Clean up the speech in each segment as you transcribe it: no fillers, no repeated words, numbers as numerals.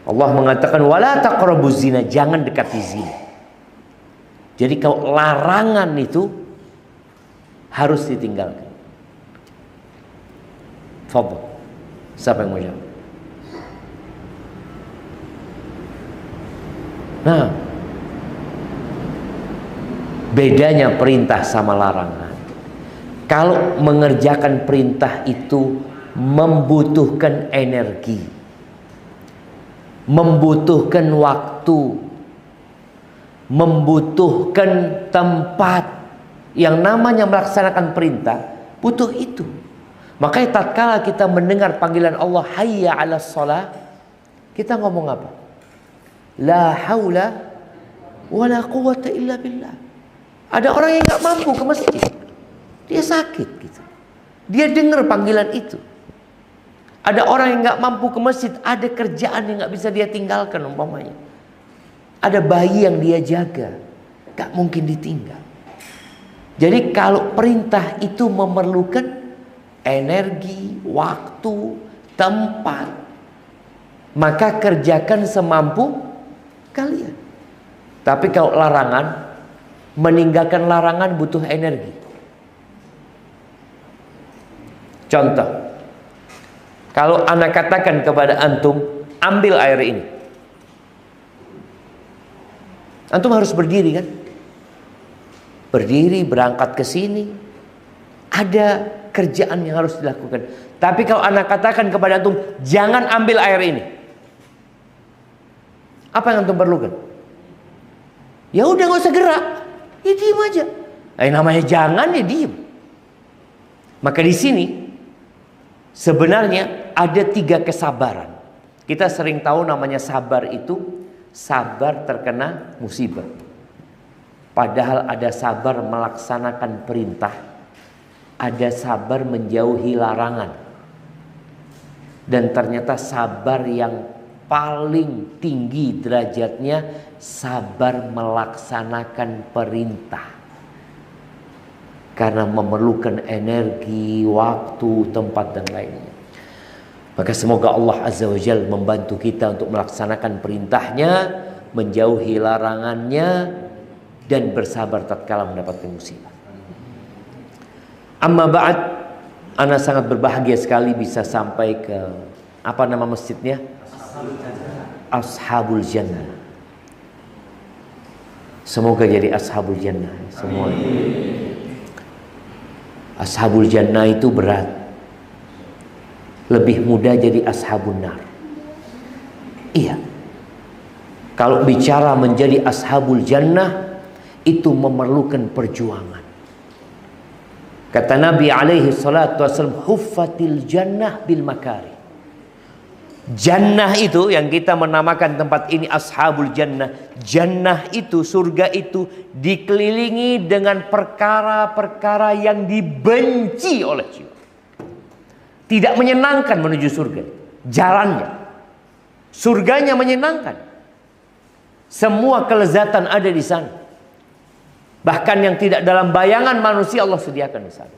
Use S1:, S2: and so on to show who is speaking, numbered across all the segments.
S1: Allah mengatakan wala taqrabuz zina, jangan dekati zina. Jadi kalau larangan itu harus ditinggalkan. Fadhil. Siapa yang mau jawab? Nah, bedanya perintah sama larangan. Kalau mengerjakan perintah itu membutuhkan energi, membutuhkan waktu, membutuhkan tempat. Yang namanya melaksanakan perintah butuh itu. Makanya tatkala kita mendengar panggilan Allah hayya 'alas shalah, kita ngomong apa? La haula wala quwwata illa billah. Ada orang yang gak mampu ke masjid, dia sakit gitu, dia dengar panggilan itu. Ada orang yang gak mampu ke masjid, ada kerjaan yang gak bisa dia tinggalkan umpamanya. Ada bayi yang dia jaga, gak mungkin ditinggal. Jadi kalau perintah itu memerlukan energi, waktu, tempat, maka kerjakan semampu kalian. Tapi kalau larangan, meninggalkan larangan butuh energi. Contoh, kalau anak katakan kepada antum, ambil air ini, antum harus berdiri kan? Berdiri, berangkat ke sini, ada kerjaan yang harus dilakukan. Tapi kalau anak katakan kepada antum, jangan ambil air ini, apa yang antum perlukan? Ya udah nggak usah gerak, ya diem aja. Namanya jangan, ya diem. Maka di sini sebenarnya ada 3 kesabaran. Kita sering tahu namanya sabar itu sabar terkena musibah. Padahal ada sabar melaksanakan perintah, ada sabar menjauhi larangan. Dan ternyata sabar yang paling tinggi derajatnya sabar melaksanakan perintah. Karena memerlukan energi, waktu, tempat dan lainnya. Maka semoga Allah Azza wa Jalla membantu kita untuk melaksanakan perintahnya, menjauhi larangannya, dan bersabar tatkala mendapatkan musibah. Amma ba'd, ana sangat berbahagia sekali bisa sampai ke apa nama masjidnya? Ashabul Jannah. Semoga jadi Ashabul Jannah semua. Ashabul Jannah itu berat. Lebih mudah jadi Ashabun Nar. Iya. Kalau bicara menjadi Ashabul Jannah, itu memerlukan perjuangan. Kata Nabi alaihi salatu wasallam, huffatil jannah bil makari. Jannah itu yang kita menamakan tempat ini Ashabul Jannah. Jannah itu, surga itu dikelilingi dengan perkara-perkara yang dibenci oleh jiwa. Tidak menyenangkan menuju surga. Jalannya. Surganya menyenangkan. Semua kelezatan ada di sana. Bahkan yang tidak dalam bayangan manusia Allah sediakan di sana.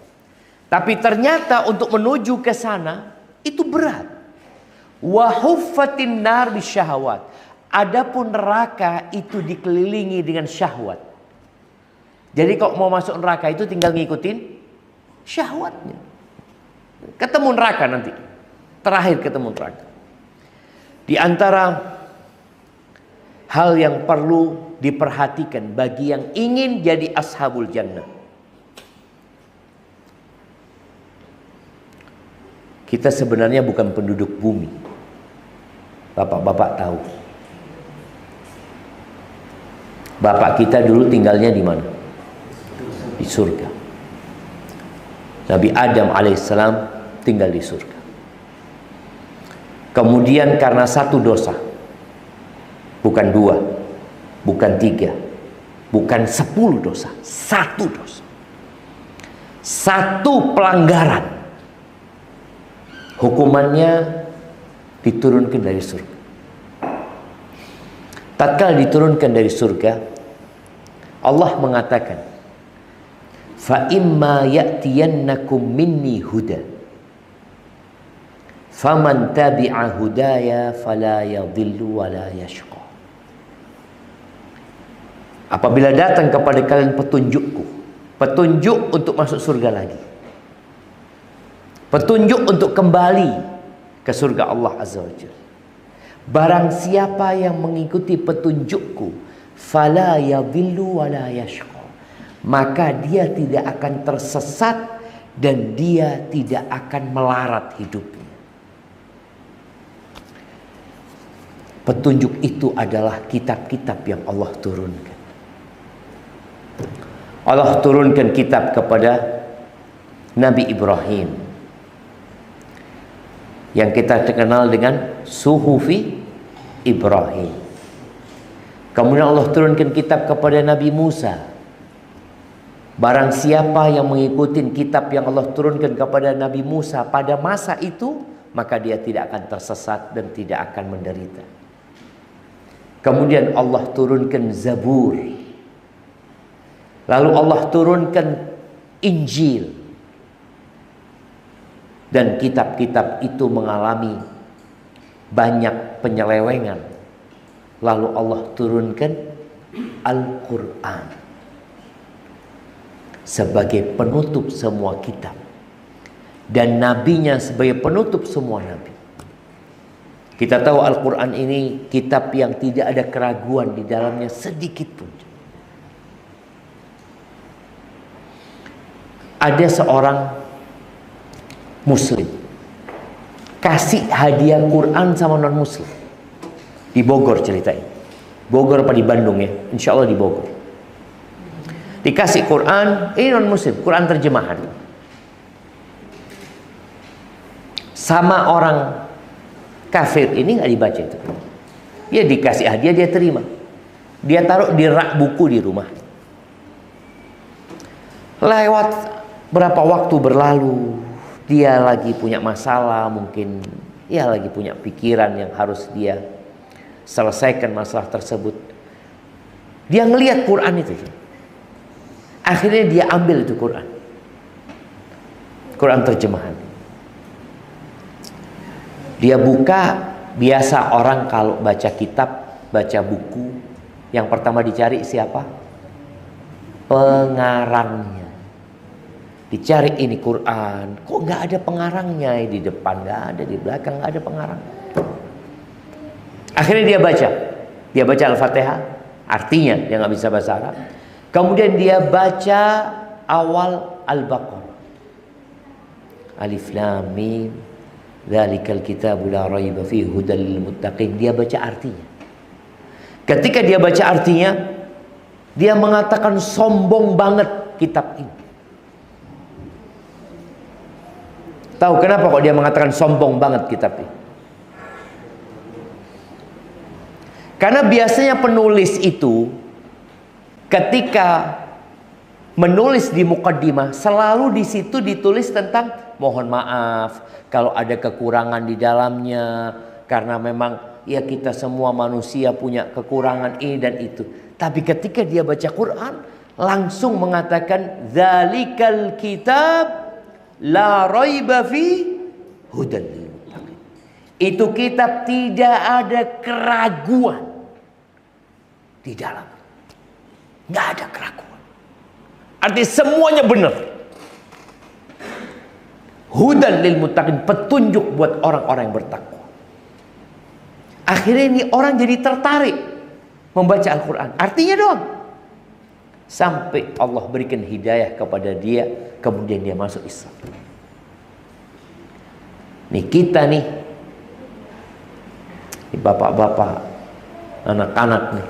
S1: Tapi ternyata untuk menuju ke sana itu berat. Wa huffatin nar bisyahawat. Adapun neraka itu dikelilingi dengan syahwat. Jadi kalau mau masuk neraka itu tinggal ngikutin syahwatnya. Ketemu neraka nanti. Terakhir ketemu neraka. Di antara hal yang perlu diperhatikan bagi yang ingin jadi Ashabul Jannah, kita sebenarnya bukan penduduk bumi. Bapak-bapak tahu. Bapak kita dulu tinggalnya di mana? Di surga. Nabi Adam alaihissalam tinggal di surga. Kemudian karena satu dosa, bukan 2, bukan 3, bukan 10 dosa, satu dosa, satu pelanggaran, hukumannya diturunkan dari surga. Tatkala diturunkan dari surga, Allah mengatakan, fa imma ya'tiyannakum minni huda Faman tabi'a hudaya fala yadhillu wa la yashqa. Apabila datang kepada kalian petunjukku, petunjuk untuk masuk surga lagi, petunjuk untuk kembali ke surga Allah Azza wa Jalla, barang siapa yang mengikuti petunjukku, fala yadhillu wa la yashqa, maka dia tidak akan tersesat dan dia tidak akan melarat hidupnya. Petunjuk itu adalah kitab-kitab yang Allah turunkan. Allah turunkan kitab kepada Nabi Ibrahim yang kita kenal dengan Suhufi Ibrahim. Kemudian Allah turunkan kitab kepada Nabi Musa. Barang siapa yang mengikuti kitab yang Allah turunkan kepada Nabi Musa pada masa itu, maka dia tidak akan tersesat dan tidak akan menderita. Kemudian Allah turunkan Zabur. Lalu Allah turunkan Injil. Dan kitab-kitab itu mengalami banyak penyelewengan. Lalu Allah turunkan Al-Quran sebagai penutup semua kitab, dan nabinya sebagai penutup semua nabi. Kita tahu Al-Quran ini kitab yang tidak ada keraguan di dalamnya sedikit pun. Ada seorang Muslim kasih hadiah Quran sama non Muslim di Bogor, ceritanya Bogor apa di Bandung ya, insya Allah di Bogor. Dikasih Quran, ini non Muslim, Quran terjemahan sama orang kafir ini nggak dibaca itu. Dia dikasih hadiah, dia terima. Dia taruh di rak buku di rumah. Lewat berapa waktu berlalu, dia lagi punya masalah, mungkin ya lagi punya pikiran yang harus dia selesaikan masalah tersebut. Dia ngelihat Quran itu. Akhirnya dia ambil itu Quran. Quran terjemahan. Dia buka, biasa orang kalau baca kitab, baca buku, yang pertama dicari siapa? Pengarangnya. Dicari ini Quran, kok nggak ada pengarangnya? Di depan nggak ada, di belakang nggak ada pengarang. Akhirnya dia baca Al-Fatihah, artinya dia nggak bisa bahasa Arab. Kemudian dia baca awal Al-Baqarah, Alif Lam Mim, Dzalikal kitabu la raiba fihi hudal lil muttaqin. Dia baca artinya. Ketika dia baca artinya, dia mengatakan sombong banget kitab ini. Tahu kenapa kok dia mengatakan sombong banget kitab ini? Karena biasanya penulis itu ketika menulis di mukaddimah selalu di situ ditulis tentang mohon maaf kalau ada kekurangan di dalamnya, karena memang ya kita semua manusia punya kekurangan ini dan itu. Tapi ketika dia baca Quran langsung mengatakan dzalikal kitab la raiba fi hudan lil muttaqin. Itu kitab tidak ada keraguan di dalam. Nggak ada keraguan. Artinya semuanya benar. Hudan lil muttaqin, petunjuk buat orang-orang yang bertakwa. Akhirnya ini orang jadi tertarik membaca Al-Quran. Artinya doang. Sampai Allah berikan hidayah kepada dia, kemudian dia masuk Islam. Nih kita nih, bapak-bapak, anak-anak nih,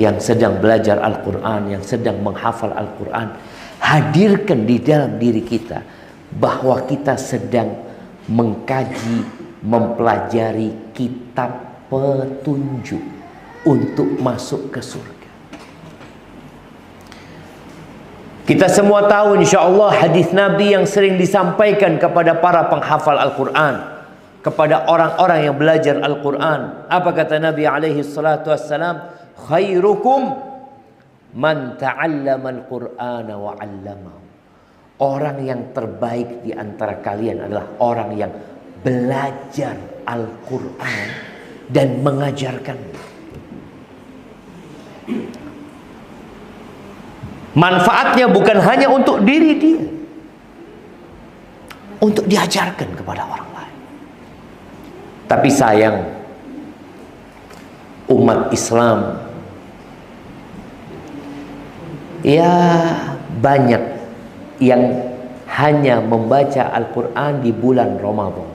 S1: yang sedang belajar Al-Quran, yang sedang menghafal Al-Quran, hadirkan di dalam diri kita bahwa kita sedang mengkaji, mempelajari kitab petunjuk untuk masuk ke surga. Kita semua tahu insya Allah hadis Nabi yang sering disampaikan kepada para penghafal Al-Quran, kepada orang-orang yang belajar Al-Quran. Apa kata Nabi alaihi salatu wassalam? Khairukum man ta'allama al-Qur'ana wa 'allamahu. Orang yang terbaik di antara kalian adalah orang yang belajar Al-Quran dan mengajarkannya. Manfaatnya bukan hanya untuk diri dia, untuk diajarkan kepada orang lain. Tapi sayang, umat Islam ya banyak yang hanya membaca Al-Quran di bulan Ramadan.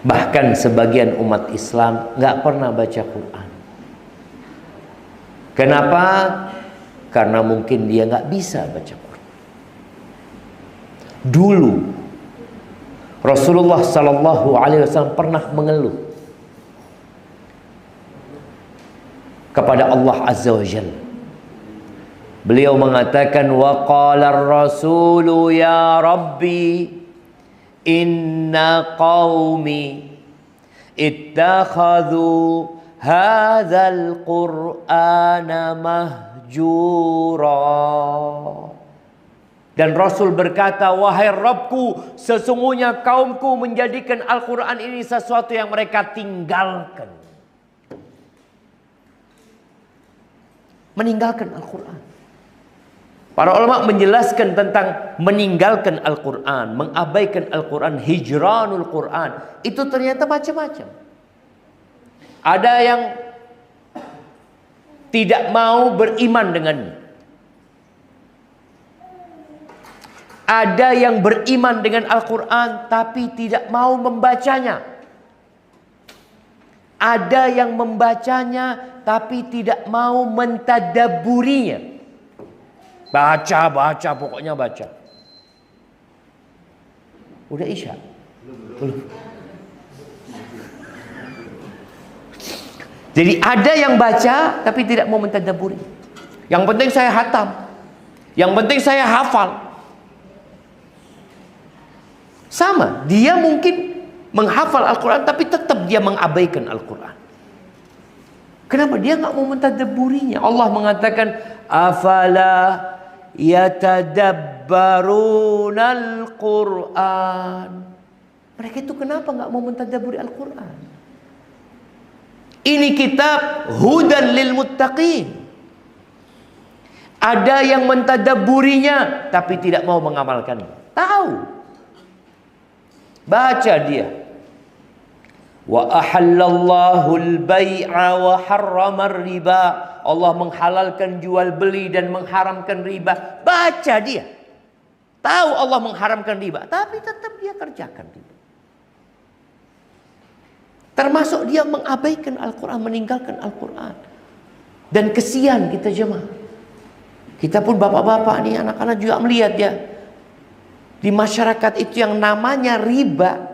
S1: Bahkan sebagian umat Islam nggak pernah baca Quran. Kenapa? Karena mungkin dia nggak bisa baca Quran. Dulu Rasulullah Sallallahu Alaihi Wasallam pernah mengeluh kepada Allah Azza wa Jalla. Beliau mengatakan, wa qala ar-rasulu ya Rabbi inna qaumi ittakhadhu hadzal qur'ana mahjura. Dan Rasul berkata, wahai Rabbku, sesungguhnya kaumku menjadikan Al-Quran ini sesuatu yang mereka tinggalkan. Meninggalkan Al-Quran. Para ulama menjelaskan tentang meninggalkan Al-Quran, mengabaikan Al-Quran, hijranul Quran. Itu ternyata macam-macam. Ada yang tidak mau beriman dengannya. Ada yang beriman dengan Al-Quran tapi tidak mau membacanya. Ada yang membacanya tapi tidak mau mentadabburinya. Baca, pokoknya baca. Udah Isya? Belum. Jadi ada yang baca tapi tidak mau mentadabburi. Yang penting saya hatam. Yang penting saya hafal. Sama, dia mungkin menghafal Al-Quran tapi tetap dia mengabaikan Al-Quran. Kenapa? Dia nggak mau mentadabburinya. Allah mengatakan, afala yatadabbarunal Quran. Mereka itu kenapa nggak mau mentadabburi Al-Quran? Ini kitab hudan lil muttaqin. Ada yang mentadabburinya tapi tidak mau mengamalkannya. Tahu. Baca dia. Wa ahallallahu al-bai'a wa harrama riba. Allah menghalalkan jual beli dan mengharamkan riba. Baca dia. Tahu Allah mengharamkan riba, tapi tetap dia kerjakan riba. Termasuk dia mengabaikan Al-Quran, meninggalkan Al-Quran. Dan kesian kita jemaah. Kita pun bapak-bapak nih, anak-anak juga melihat ya. Di masyarakat itu yang namanya riba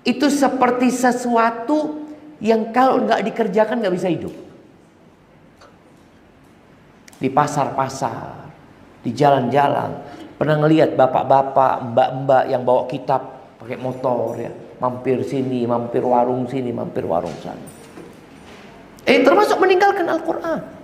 S1: itu seperti sesuatu yang kalau nggak dikerjakan nggak bisa hidup. Di pasar-pasar, di jalan-jalan, pernah ngelihat bapak-bapak, mbak-mbak yang bawa kitab pakai motor ya, mampir sini, mampir warung sini, mampir warung sana. Termasuk meninggalkan Al-Quran.